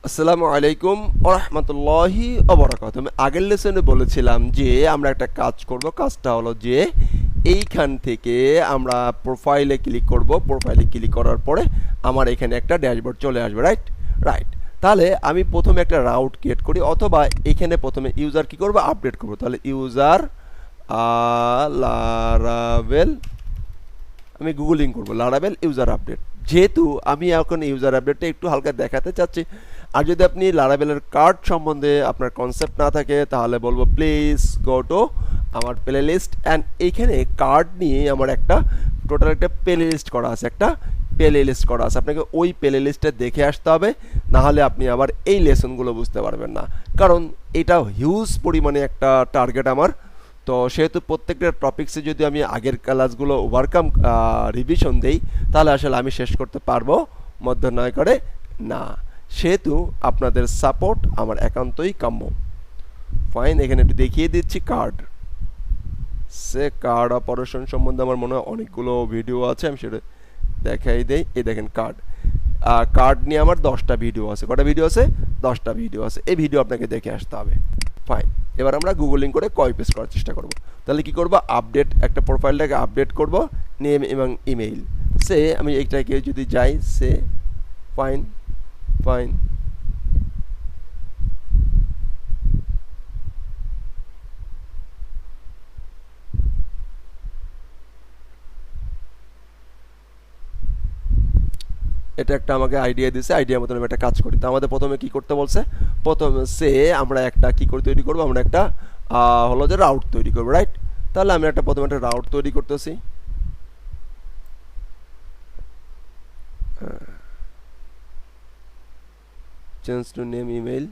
আসসালামু আলাইকুম ওয়া রাহমাতুল্লাহি ওয়া বারাকাতুহু। আমি আগের লেসনে বলেছিলাম যে আমরা একটা কাজ করব। কাজটা হলো যে এইখান থেকে আমরা প্রোফাইলে ক্লিক করব। প্রোফাইলে ক্লিক করার পরে আমার এখানে একটা ড্যাশবোর্ড চলে আসবে, রাইট রাইট। তাহলে আমি প্রথমে একটা রাউট ক্রিয়েট করি, অথবা এখানে প্রথমে ইউজার কি করব, আপডেট করব। তাহলে ইউজার লারাভেল, আমি গুগলিং করব লারাভেল ইউজার আপডেট, যেহেতু আমি এখন ইউজার আপডেটটা একটু হালকা দেখাতে চাচ্ছি। আর যদি আপনি লারাভেলের কার্ড সম্বন্ধে আপনার কনসেপ্ট না থাকে, তাহলে বলবো প্লিজ গো টু আমার প্লে লিস্ট। অ্যান্ড এইখানে কার্ড নিয়ে আমার একটা টোটাল একটা প্লে লিস্ট করা আছে, একটা প্লে লিস্ট করা আছে। আপনাকে ওই প্লে লিস্টটা দেখে আসতে হবে, নাহলে আপনি আবার এই লেসনগুলো বুঝতে পারবেন না, কারণ এটা হিউজ পরিমাণে একটা টার্গেট আমার। তো সেহেতু প্রত্যেকটা টপিক্সে যদি আমি আগের ক্লাসগুলো ওভারকাম রিভিশন দেই, তাহলে আসলে আমি শেষ করতে পারবো মধ্য নয় করে না। সেহেতু আপনাদের সাপোর্ট আমার একান্তই কাম্য। ফাইন, এখানে একটু দেখিয়ে দিচ্ছি কার্ড। সে কার্ড অপারেশন সম্বন্ধে আমার মনে হয় অনেকগুলো ভিডিও আছে, আমি সেটা দেখাই দেই। এই দেখেন কার্ড, কার্ড নিয়ে আমার 10টা ভিডিও আছে। কটা ভিডিও আছে? 10টা ভিডিও আছে। এই ভিডিও আপনাকে দেখে আসতে হবে। ফাইন, এবার আমরা গুগলিং করে কপি পেস্ট করার চেষ্টা করব। তাহলে কি করব, আপডেট একটা প্রোফাইলটাকে আপডেট করব, নেম এবং ইমেইল। সে আমি এইটাকে যদি যাই, সে ফাইন ফাইন এটা একটা আমাকে আইডিয়া দিয়েছে, আইডিয়া মতন আমি একটা কাজ করি। তো আমাদের প্রথমে কি করতে বলছে, প্রথমে সে আমরা একটা কি করে তৈরি করব, আমরা একটা হলো যে রাউট তৈরি করবো, রাইট। তাহলে আমি একটা প্রথমে একটা রাউট তৈরি করতেছি। Change to name email.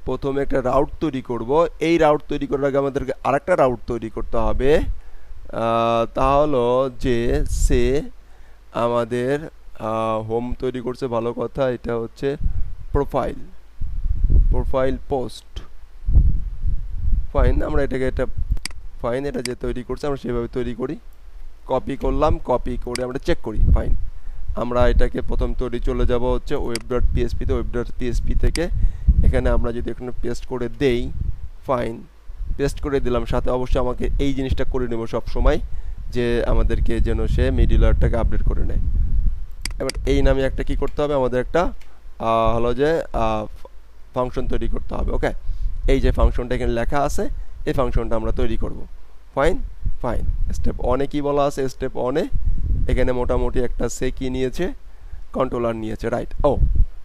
প্রথমে একটা রাউট তৈরি করব। এই রাউট তৈরি করার আগে আমাদেরকে আরেকটা রাউট তৈরি করতে হবে। তা হলো যে সে আমাদের হোম তৈরি করছে, ভালো কথা। এটা হচ্ছে প্রোফাইল, প্রোফাইল পোস্ট। ফাইন, আমরা এটাকে এটা ফাইন, এটা যে তৈরি করছে আমরা সেভাবে তৈরি করি। কপি করলাম, কপি করে আমরা চেক করি। ফাইন, আমরা এটাকে প্রথম তৈরি চলে যাব হচ্ছে ওয়েব ডট পিএসপিতে। ওয়েব ডট পিএসপি থেকে এখানে আমরা যদি এখানে পেস্ট করে দেই, ফাইন পেস্ট করে দিলাম। সাথে অবশ্যই আমাকে এই জিনিসটা করে নেব সব সময়, যে আমাদেরকে যেন সে মিডিলওয়্যারটাকে আপডেট করে নেয়। এবার এই নামে একটা কি করতে হবে, আমাদের একটা হলো যে ফাংশন তৈরি করতে হবে। ওকে, এই যে ফাংশনটা এখানে লেখা আছে, এই ফাংশনটা আমরা তৈরি করব। ফাইন ফাইন, স্টেপ ওয়ানে কি বলা আছে, স্টেপ ওয়ানে এখানে মোটামুটি একটা সে কি নিয়েছে, কন্ট্রোলার নিয়েছে, রাইট। ও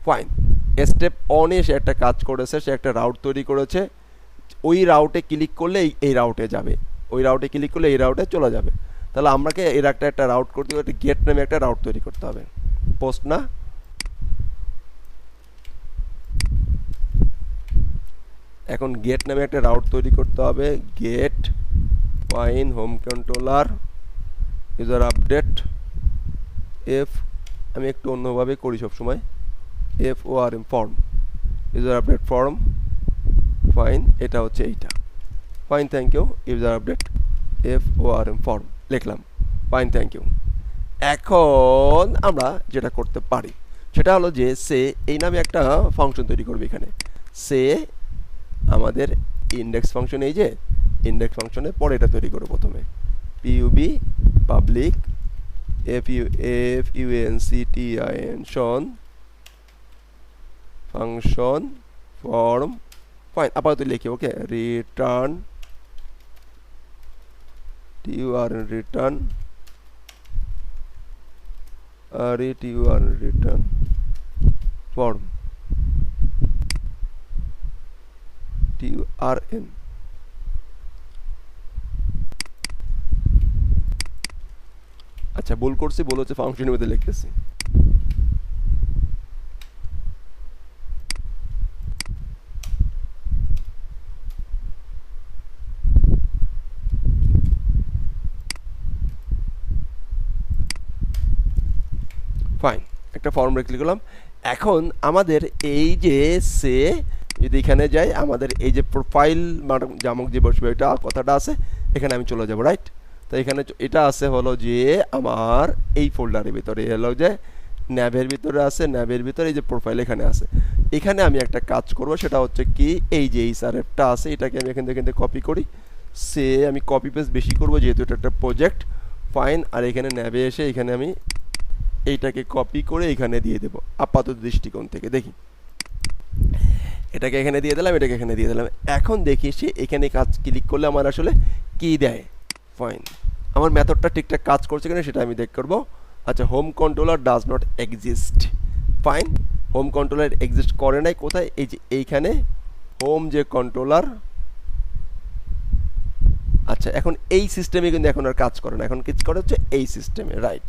ফাইন, স্টেপ ওয়ানে সে একটা কাজ করেছে, সে একটা রাউট তৈরি করেছে। ওই রাউটে ক্লিক করলে এই রাউটে যাবে, ওই রাউটে ক্লিক করলে এই রাউটে চলে যাবে। তাহলে আমাকে এর একটা রাউট করতে হবে, একটা গেট নামে একটা রাউট তৈরি করতে হবে। পোস্ট না, এখন গেট নামে একটা রাউট তৈরি করতে হবে। Get fine home controller user update F, আমি একটু অন্যভাবে করি সবসময়, F O R M form, user update form. Fine, এটা হচ্ছে এইটা। Fine, thank you. User update F O R M form লিখলাম। Fine, thank you. এখন আমরা যেটা করতে পারি সেটা হলো যে সে এই নামে একটা ফাংশন তৈরি করবে। এখানে সে আমাদের ইন্ডেক্স ফাংশন, এই যে ইন্ডেক্স ফাংশনের পরে এটা তৈরি করবো। প্রথমে PUB public function function form. Fine, আপাতত লিখি okay, return return return form TURN। আচ্ছা, ভুল করছি, ভুল হচ্ছে ফাংশনের মধ্যে লিখতেছি। ফাইন, একটা ফর্ম রেখে লিখলাম। এখন আমাদের এই যে সে যদি এখানে যাই, আমাদের এই যে প্রোফাইল জামক যে বসবে এটা কথাটা আছে, এখানে আমি চলে যাব, রাইট। তো এখানে এটা আছে হলো যে আমার এই ফোল্ডারের ভিতরে হলো যে ন্যাবের ভিতরে আছে, ন্যাবের ভিতরে এই যে প্রোফাইল এখানে আছে। এখানে আমি একটা কাজ করব, সেটা হচ্ছে কি এই যে এইচআরএফটা আছে এটাকে আমি এখান থেকে কপি করি, সে আমি কপি পেস্ট বেশি করব যেহেতু এটা একটা প্রজেক্ট। ফাইন, আর এখানে ন্যাবে এসে এখানে আমি এইটাকে কপি করে এখানে দিয়ে দেব আপাতত দৃষ্টিকোণ থেকে। দেখি এটাকে এখানে দিয়ে দিলাম, এটাকে এখানে দিয়ে দিলাম। এখন দেখি সে এখানে কাজ ক্লিক করলে আমার আসলে কি দেয়। ফাইন, আমার মেথডটা ঠিকঠাক কাজ করছে কিনা সেটা আমি দেখ করবো। আচ্ছা, home controller does not exist. Fine, home controller exist করে নাই কোথায়, এই যে এইখানে হোম যে কন্ট্রোলার। আচ্ছা, এখন এই সিস্টেমে কিন্তু এখন আর কাজ করে না, এখন কাজ করে হচ্ছে এই সিস্টেমে। রাইট,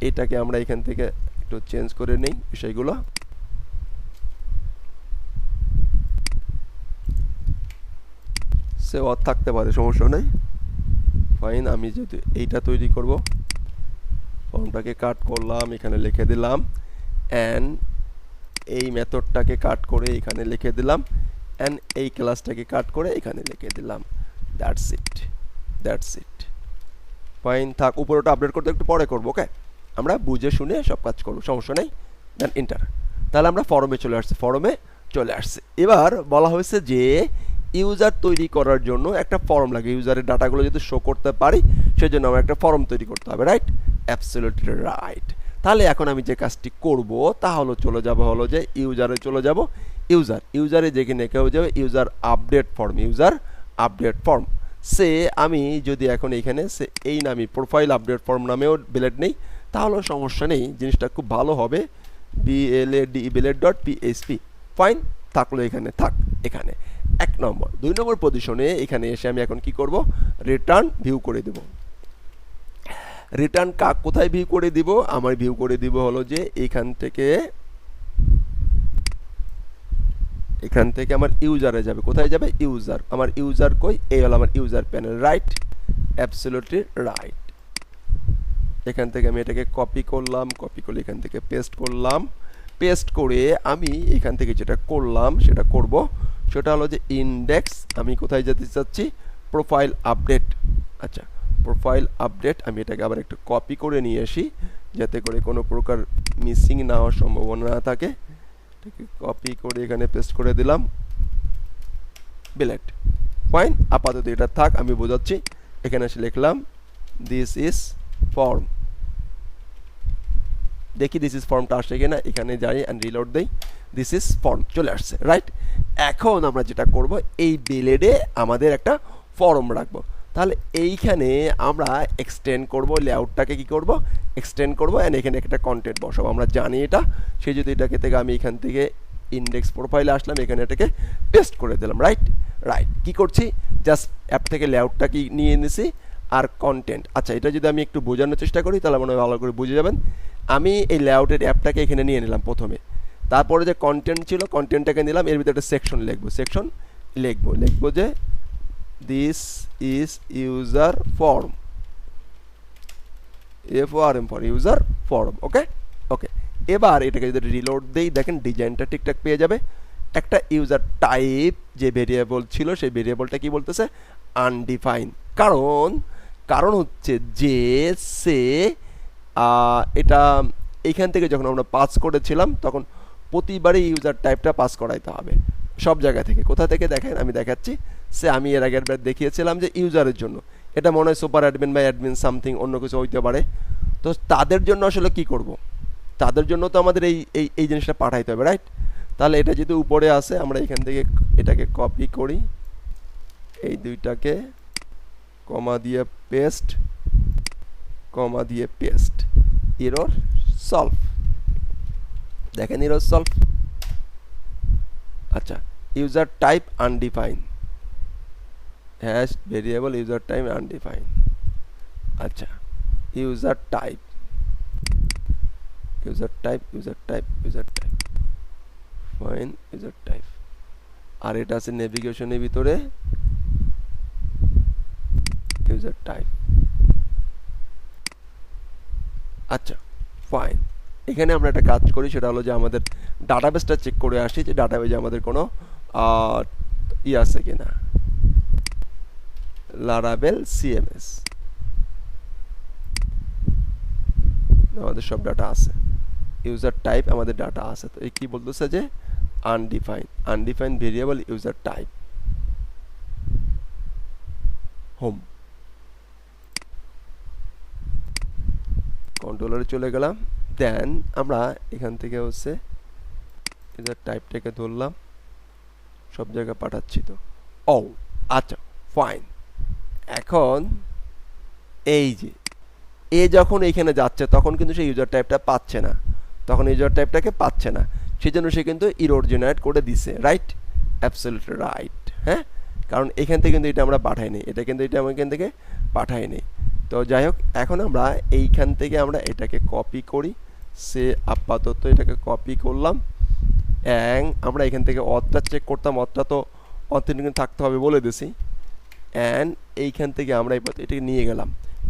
এটাকে আমরা এখান থেকে একটু চেঞ্জ করে নেই বিষয়গুলো। সে থাকতে পারে, সমস্যা নেই। ফাইন, আমি যেহেতু এইটা তৈরি করব, ফর্মটাকে কাট করলাম, এখানে লিখে দিলাম অ্যান্ড এই মেথডটাকে কাট করে এখানে লিখে দিলাম অ্যান্ড এই ক্লাসটাকে কাট করে এখানে লিখে দিলাম। That's it, that's it. Fine থাক, উপরেটা আপডেট করতে একটু পরে করবো। ওকে, আমরা বুঝে শুনে সব কাজ করবো, সমস্যা নেই। Then enter. তাহলে আমরা ফর্মে চলে আসছি, ফর্মে চলে আসছে। এবার বলা হয়েছে যে ইউজার তৈরি করার জন্য একটা ফর্ম লাগে, ইউজারের ডাটাগুলো যদি শো করতে পারি সেজন্য আমার একটা ফর্ম তৈরি করতে হবে। Right, absolutely right. তাহলে এখন আমি যে কাজটি করব তা হলো চলে যাব হলো যে ইউজারে চলে যাব, ইউজারে যেখানে কেউ যাবে user update form, user update form. সে আমি যদি এখন এইখানে সে এই নামে প্রোফাইল আপডেট ফর্ম নামেও বিলেট নেই তাহলে সমস্যা নেই, জিনিসটা খুব ভালো হবে। bilad.php। ফাইন, থাকলো এখানে, থাক এখানে 1 নম্বর। 2 নম্বর পজিশনে এখানে এসে আমি এখন কি করব, রিটার্ন ভিউ করে দেব। রিটার্ন কোথায় ভিউ করে দিব, আমার ভিউ করে দিব হলো যে এখান থেকে আমার ইউজারে যাবে। কোথায় যাবে, ইউজার। আমার ইউজার কই, এই হলো আমার user panel. Right, absolutely right. এখান থেকে আমি এটাকে কপি করলাম, কপি করে এখান থেকে পেস্ট করলাম, পেস্ট করে আমি এখান থেকে যেটা করলাম সেটা করব, সেটা হলো যে ইন্ডেক্স। আমি কোথায় যেতে চাচ্ছি, প্রোফাইল আপডেট। আচ্ছা, প্রোফাইল আপডেট। আমি এটাকে আবার একটু কপি করে নিয়ে আসি যাতে করে কোনো প্রকার মিসিং না হওয়ার সম্ভাবনা না থাকে। এটাকে কপি করে এখানে পেস্ট করে দিলাম, বিলেট। ফাইন, আপাতত এটা থাক, আমি বোঝাচ্ছি। এখানে এসে লিখলাম দিস ইজ ফর্ম। দেখি দিস ইজ ফর্মটা আসছে কিনা, এখানে যাই অ্যান্ড রিলোড দেই, দিস ইজ ফর্ম চলে আসছে। রাইট, এখন আমরা যেটা করব এই বিলেডে আমাদের একটা ফর্ম রাখবো। তাহলে এইখানে আমরা এক্সটেন্ড করব, লেআউটটাকে কি করব, এক্সটেন্ড করব অ্যান্ড এখানে একটা কন্টেন্ট বসাবো। আমরা জানি এটা, সেই যদি এটাকে থেকে আমি এখান থেকে ইন্ডেক্স প্রোফাইলে আসলাম, এখানে এটাকে পেস্ট করে দিলাম। Right, right. কি করছি, জাস্ট অ্যাপ থেকে লেআউটটা কি নিয়ে নিছি আর কন্টেন্ট। আচ্ছা, এটা যদি আমি একটু বোঝানোর চেষ্টা করি তাহলে মনে হয় ভালো করে বুঝে যাবেন। আমি এই লেআউটের অ্যাপটাকে এখানে নিয়ে নিলাম প্রথমে, তারপরে যে কন্টেন্ট ছিল কন্টেন্টটাকে নিলাম, এর ভিতরে একটা সেকশন লিখবো, সেকশন লিখবো যে this is user form, FORM for user form. Okay, okay. এবার এটাকে যদি রিলোড দেই, দেখেন ডিজাইনটা ঠিকঠাক পেয়ে যাবে। একটা ইউজার টাইপ যে ভেরিয়েবল ছিল সেই ভেরিয়েবলটা কি বলতেছে, আনডিফাইন। কারণ হচ্ছে যে সে এটা এইখান থেকে যখন আমরা পাস করেছিলাম তখন প্রতিবারই ইউজার টাইপটা পাস করাইতে হবে সব জায়গা থেকে। কোথা থেকে দেখেন, আমি দেখাচ্ছি। সে আমি এর আগের বার দেখিয়েছিলাম যে ইউজারের জন্য, এটা মনে হয় সুপার অ্যাডমিন বা অ্যাডমিন সামথিং অন্য কিছু হইতে পারে। তো তাদের জন্য আসলে কি করব, তাদের জন্য তো আমাদের এই জিনিসটা পাঠাইতে হবে। রাইট, তাহলে এটা যদি উপরে আসে আমরা এখান থেকে এটাকে কপি করি, এই দুইটাকে কমা দিয়ে পেস্ট, কমা দিয়ে পেস্ট, এরর সলভ। দেখেন এরর সলভ। আচ্ছা, user type undefined, hash variable user type undefined. আচ্ছা, user type fine, user type. আর এটা আছে নেভিগেশনের ভিতরে ইউজার টাইপ। আচ্ছা, ফাইন। এখানে আমরা একটা কাজ করি, সেটা হলো যে আমাদের ডাটাবেসটা চেক করে আসি যে ডাটাবেসে আমাদের কোনো আছে কিনা, লারাবেল CMS, আমাদের সব ডাটা আছে। ইউজার টাইপ আমাদের ডাটা আছে, তো এই কি বলতেছে যে undefined variable user type home. কন্ট্রোলারে চলে গেলাম, দেন আমরা এখান থেকে হচ্ছে ইউজার টাইপটাকে ধরলাম, সব জায়গায় পাঠাচ্ছি তো। ও আচ্ছা ফাইন। এখন এই যে এ যখন এইখানে যাচ্ছে তখন কিন্তু সেই ইউজার টাইপটা পাচ্ছে না, তখন ইউজার টাইপটাকে পাচ্ছে না, সেই জন্য সে কিন্তু ইরর জেনারেট করে দিছে, রাইট? Absolutely right. হ্যাঁ, কারণ এখান থেকে কিন্তু এটা আমরা পাঠাইনি, এটা কিন্তু এটা আমরা এখান থেকে পাঠাইনি। তো যাই হোক, এখন আমরা এইখান থেকে আমরা এটাকে কপি করি, সে আপাতত এটাকে কপি করলাম, আমরা এখান থেকে অথটা চেক করতাম, অথটা তো অথেন্টিকেশন থাকতে হবে বলে দিছি, অ্যান্ড এইখান থেকে আমরা এটাকে নিয়ে গেলাম।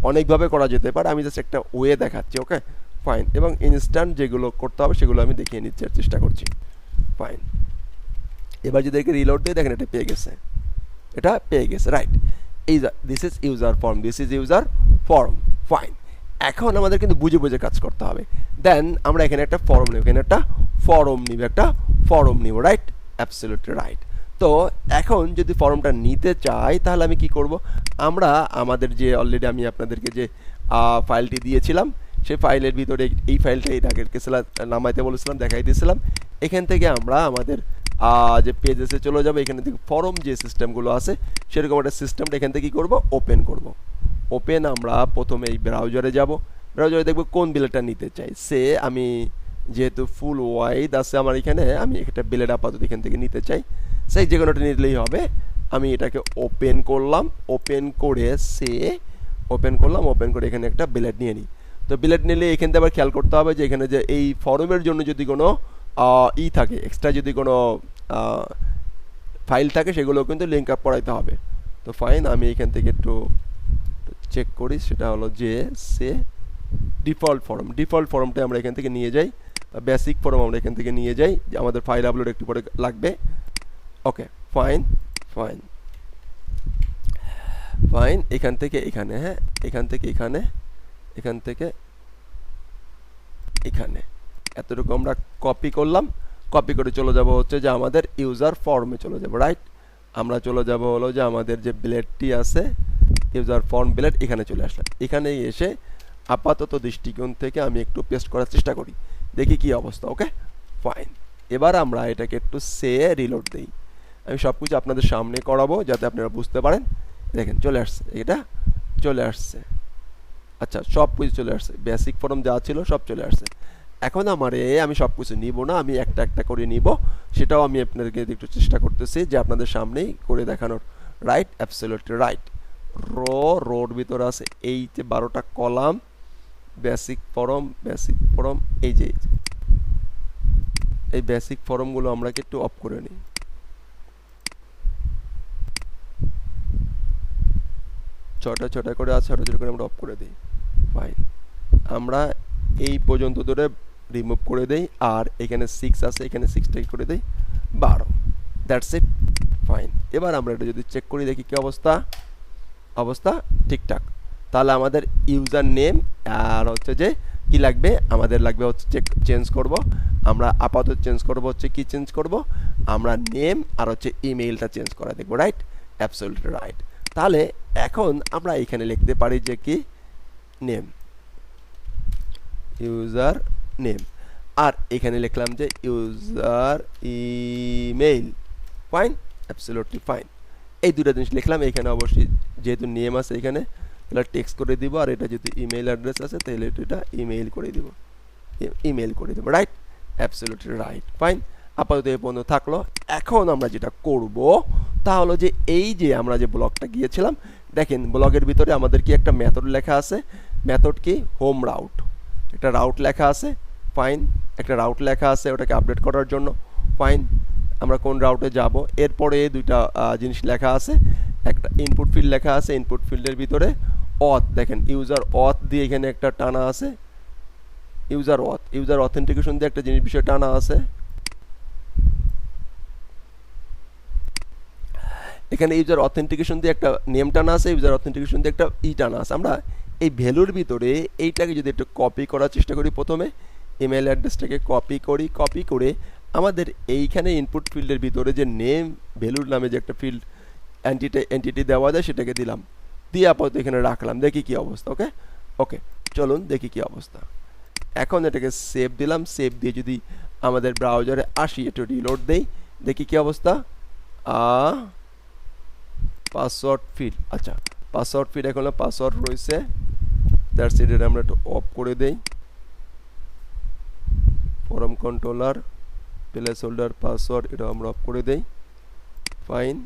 অনেকভাবে করা যেতে পারে, আমি জাস্ট একটা ওয়ে দেখাচ্ছি। ওকে ফাইন, এবং ইনস্ট্যান্ট যেগুলো করতে হবে সেগুলো আমি দেখিয়ে নিচ্ছে চেষ্টা করছি। ফাইন, এবার যদি একে রিলোড দিয়ে দেখেন এটা পেয়ে গেছে, এটা পেয়ে গেছে, right? This is user form, this is user form. Fine, এখন আমাদের কিন্তু বুঝে বুঝে কাজ করতে হবে। দেন আমরা এখানে একটা ফর্ম নিব, এখানে একটা ফর্ম নিব, রাইট? Absolutely right. তো এখন যদি ফর্মটা নিতে চাই তাহলে আমি কি করব, আমরা আমাদের যে অলরেডি আমি আপনাদেরকে যে ফাইলটি দিয়েছিলাম সেই ফাইলের ভিতরে এই ফাইলটা এর আগের নামাইতে বলেছিলাম, দেখাই দিয়েছিলাম, এখান থেকে আমরা আমাদের যে পেজেসে চলে যাবো, এখানে থেকে ফর্ম যে সিস্টেমগুলো আছে সেরকম একটা সিস্টেমটা এখান থেকে কী করবো, ওপেন আমরা প্রথমে এই ব্রাউজারে যাব, ব্রাউজারে দেখবো কোন বিলেটটা নিতে চাই। আমি যেহেতু ফুল ওয়াইড আছে আমার এখানে, আমি একটা বিলেট আপাতত এখান থেকে নিতে চাই, সেই যে কোনোটা নিলেই হবে। আমি এটাকে ওপেন করলাম, ওপেন করে এখানে একটা বিলেট নিয়ে নিই। তো বিলেট নিলে এখান থেকে আবার খেয়াল করতে হবে যে এখানে যে এই ফর্মের জন্য যদি কোনো থাকে, এক্সট্রা যদি কোনো ফাইল থাকে সেগুলো কিন্তু লিঙ্ক আপ করাইতে হবে। তো ফাইন, আমি এখান থেকে একটু চেক করি, সেটা হলো যে ডিফল্ট ফর্মটা আমরা এখান থেকে নিয়ে যাই, বেসিক ফর্ম আমরা এখান থেকে নিয়ে যাই, যে আমাদের ফাইল আপলোড একটু পরে লাগবে। ওকে ফাইন, এখান থেকে এখানে, হ্যাঁ এখান থেকে এখানে এতটুকু আমরা কপি করলাম, কপি করে চলে যাব হচ্ছে যে আমাদের ইউজার ফর্মে চলে যাব, রাইট? আমরা চলে যাব হলো যে আমাদের যে বিলেটটি আছে ইউজার ফর্ম বিলেট, এখানে চলে আসলাম। এখানে এসে আপাতত দৃষ্টিকোণ থেকে আমি একটু পেস্ট করার চেষ্টা করি, দেখি কি অবস্থা। ওকে ফাইন, এবার আমরা এটাকে একটু রিলোড দিই। আমি সব কিছু আপনাদের সামনে করাবো যাতে আপনারা বুঝতে পারেন। দেখেন চলে আসছে, এটা চলে আসছে, আচ্ছা সব কিছু চলে আসছে, বেসিক ফর্ম যা ছিল সব চলে আসছে। এখন আমি সব কিছু নিব না, আমি একটা একটা করে নিব, সেটাও আমি আপনাদেরকে একটু চেষ্টা করতেছি যে আপনাদের সামনেই করে দেখানোর, রাইট? Absolutely right. রোড ভিতরে আছে এই যে 12টা কলাম, বেসিক ফর্ম, এই যে এই বেসিক ফর্মগুলো আমরা একটু অফ করে নিই। ছটা করে আছে, ছোট করে আমরা অফ করে দিই। ফাইন, আমরা এই পর্যন্ত ধরে রিমুভ করে দেই, আর এখানে 6 আছে, এখানে 6টাই করে দেই 12। That's it. ফাইন, এবার আমরা এটা যদি চেক করি দেখি কি অবস্থা ঠিকঠাক। তাহলে আমাদের ইউজার নেম আর হচ্ছে যে কি লাগবে, আমাদের লাগবে হচ্ছে চেঞ্জ করব, আমরা আপাতত চেঞ্জ করব হচ্ছে কি চেঞ্জ করব, আমরা নেম আর হচ্ছে ইমেইলটা চেঞ্জ করা দেখবো, রাইট? Absolutely right. তাহলে এখন আমরা এখানে লিখতে পারি যে কি নেম, ইউজার নেম, আর এখানে লিখলাম যে user email. Fine, absolutely fine, এই দুটো জিনিস লিখলাম। এখানে অবশ্যই যেহেতু নেম আছে এখানে, তাহলে টেক্সট করে দিব, আর এটা যদি ইমেইল অ্যাড্রেস আছে তাহলে এটা ইমেইল করে দিব, রাইট? Absolutely right. ফাইন, আপাতত এই পর্যন্ত থাকলো। এখন আমরা যেটা করব তা হলো যে এই যে আমরা যে ব্লকটা গিয়েছিলাম, দেখেন ব্লকের ভিতরে আমাদের কি একটা মেথড লেখা আছে, মেথড কি হোম রাউট, একটা রাউট লেখা আছে। ফাইন, একটা রাউট লেখা আছে ওটাকে আপডেট করার জন্য। ফাইন, আমরা কোন রাউটে যাব, এরপরে দুইটা জিনিস লেখা আছে, একটা ইনপুট ফিল্ড লেখা আছে, ইনপুট ফিল্ডের ভিতরে অথ, দেখেন ইউজার অথ দিয়ে এখানে একটা টানা আছে, ইউজার অথেন্টিকেশন দিয়ে একটা জিনিস বিষয় টানা আছে, এখানে ইউজার অথেন্টিকেশন দিয়ে একটা নেম টানা আছে, ইউজার অথেন্টিকেশন দিয়ে একটা টানা আছে। আমরা এই ভ্যালুর ভিতরে এইটাকে যদি একটু কপি করার চেষ্টা করি, প্রথমে ইমেল অ্যাড্রেসটাকে কপি করে আমাদের এইখানে ইনপুট ফিল্ডের ভিতরে যে নেম ভ্যালুর নামে যে একটা ফিল্ড এন্টিটি দেওয়া যায় সেটাকে দিলাম, দিয়ে আপাতত এখানে রাখলাম, দেখি কি অবস্থা। ওকে ওকে, চলুন দেখি কি অবস্থা। এখন এটাকে সেভ দিলাম, সেভ দিয়ে যদি আমাদের ব্রাউজারে আসি, একটু রিলোড দেই, দেখি কি অবস্থা। পাসওয়ার্ড ফিল্ড, আচ্ছা পাসওয়ার্ড ফিল্ড এখন পাসওয়ার্ড রয়েছে, দ্যাটস ইট। এটা আমরা একটু অফ করে দেই। Form controller place holder password এটা আমরা অফ করে দেই, ফাইন।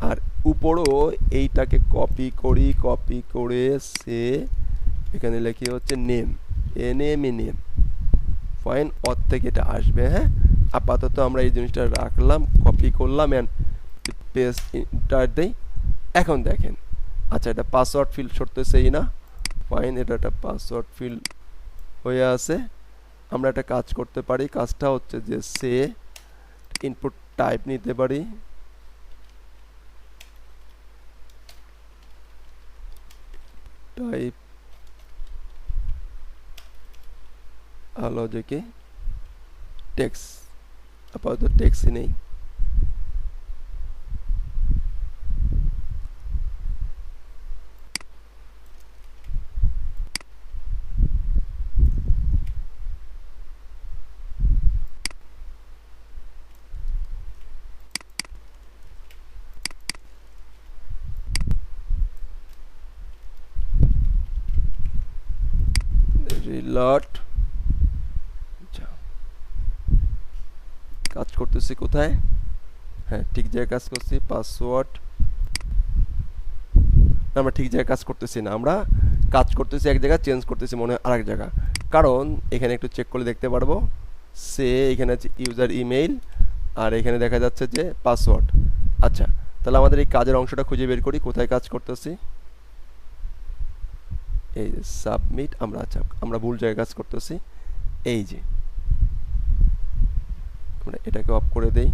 আর উপরও এইটাকে কপি করে সে এখানে লিখি হচ্ছে নেম, নেম, ফাইন। ওর থেকে এটা আসবে। হ্যাঁ, আপাতত আমরা এই জিনিসটা রাখলাম, কপি করলাম অ্যান্ড পেস্ট ইন্টার দেই। এখন দেখেন, আচ্ছা এটা পাসওয়ার্ড ফিল্ড সরতেছেই না, ফাইন। এটা একটা পাসওয়ার্ড ফিল্ড হয়ে আছে। আমরা একটা কাজ করতে পারি, কাজটা হচ্ছে যে সে ইনপুট টাইপ নিতে পারি, টাইপ হলো যে কি টেক্সট, আপাতত টেক্সটই নেই। রিলোড, কাজ করতেছি কোথায়? হ্যাঁ, ঠিক জায়গায় কাজ করছি। পাসওয়ার্ড, আমরা ঠিক জায়গায় কাজ করতেছি না, আমরা কাজ করতেছি এক জায়গায়, চেঞ্জ করতেছি মনে হয় আরেক জায়গা। কারণ এখানে একটু চেক করে দেখতে পারবো, সে এখানে আছে ইউজার ইমেইল আর এখানে দেখা যাচ্ছে যে পাসওয়ার্ড। আচ্ছা, তাহলে আমাদের এই কাজের অংশটা খুঁজে বের করি, কোথায় কাজ করতেছি। এই যে সাবমিট, আমরা ভুল জায়গায় কাজ করতেছি। এই যে আমরা এটাকে অফ করে দেই।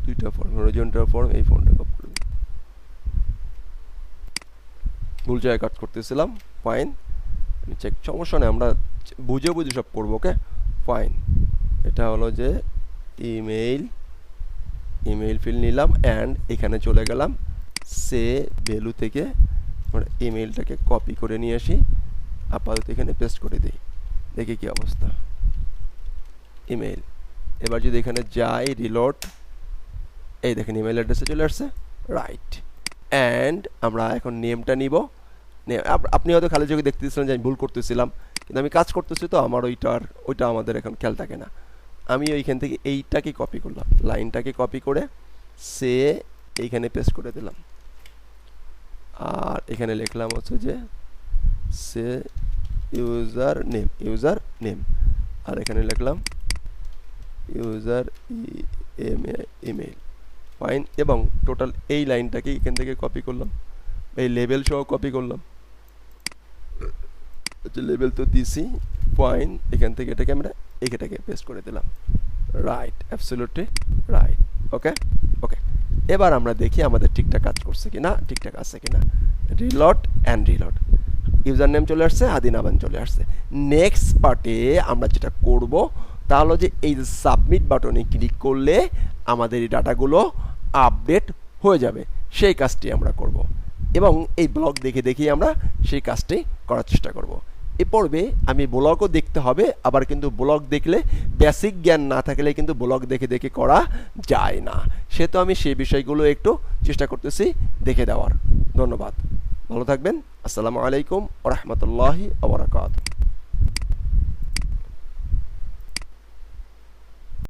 দুইটা ফর্ম, হরিজন্টাল ফর্ম, এই ফর্মটাকে অফ করে দিই। ভুল জায়গায় কাজ করতেছিলাম, ফাইন। আমি চেক, সমস্যা নেই, আমরা বুঝে সব করবো। ওকে, ফাইন। এটা হলো যে ইমেইল ফিল্ড নিলাম অ্যান্ড এখানে চলে গেলাম, সে ভ্যালু থেকে আমরা ইমেইলটাকে কপি করে নিয়ে আসি, আপাতত এখানে পেস্ট করে দিই, দেখি কি অবস্থা। ইমেইল, এবার যদি এখানে যাই রিলোড, এই দেখেন ইমেইল অ্যাড্রেসে চলে আসছে, রাইট। অ্যান্ড আমরা এখন নেমটা নিব। আপনি হয়তো খালি চোখে দেখতেছিলেন যে আমি ভুল করতেছিলাম, কিন্তু আমি কাজ করতেছি তো আমার ওইটা আমাদের এখন খেয়াল থাকে না। আমি ওইখান থেকে এইটাকে কপি করলাম, লাইনটাকে কপি করে সে এইখানে পেস্ট করে দিলাম, আর এখানে লিখলাম হচ্ছে যে সে ইউজার নেম, আর এখানে লিখলাম ইউজার ইমেইল, ফাইন। এবং টোটাল এই লাইনটাকে এখান থেকে কপি করলাম, এই লেবেল সহ কপি করলাম, লেবেল তো দিছি, ফাইন। এখান থেকে এটাকে পেস্ট করে দিলাম, রাইট, অ্যাবসলিউটলি রাইট। ওকে ওকে, এবার আমরা দেখি আমাদের ঠিকঠাক কাজ করছে কিনা, ঠিকঠাক আছে কিনা। রিলোড, ইউজার নেম চলে আসছে, আদি নাবান চলে আসছে। নেক্সট পার্টে আমরা যেটা করব তা হলো যে এই যে সাবমিট বাটনে ক্লিক করলে আমাদের এই ডাটাগুলো আপডেট হয়ে যাবে, সেই কাজটি আমরা করব। এবং এই ব্লগ দেখে আমরা সেই কাজটি করার চেষ্টা করব। এ পর্বে আমি ব্লগও দেখতে হবে, আবার কিন্তু ব্লগ দেখলে বেসিক জ্ঞান না থাকলে কিন্তু ব্লগ দেখে করা যায় না, সে তো আমি সেই বিষয়গুলো একটু চেষ্টা করতেছি দেখে দেওয়ার। ধন্যবাদ, ভালো থাকবেন। আসসালামু আলাইকুম ওয়া রাহমাতুল্লাহি ওয়া বারাকাতুহু।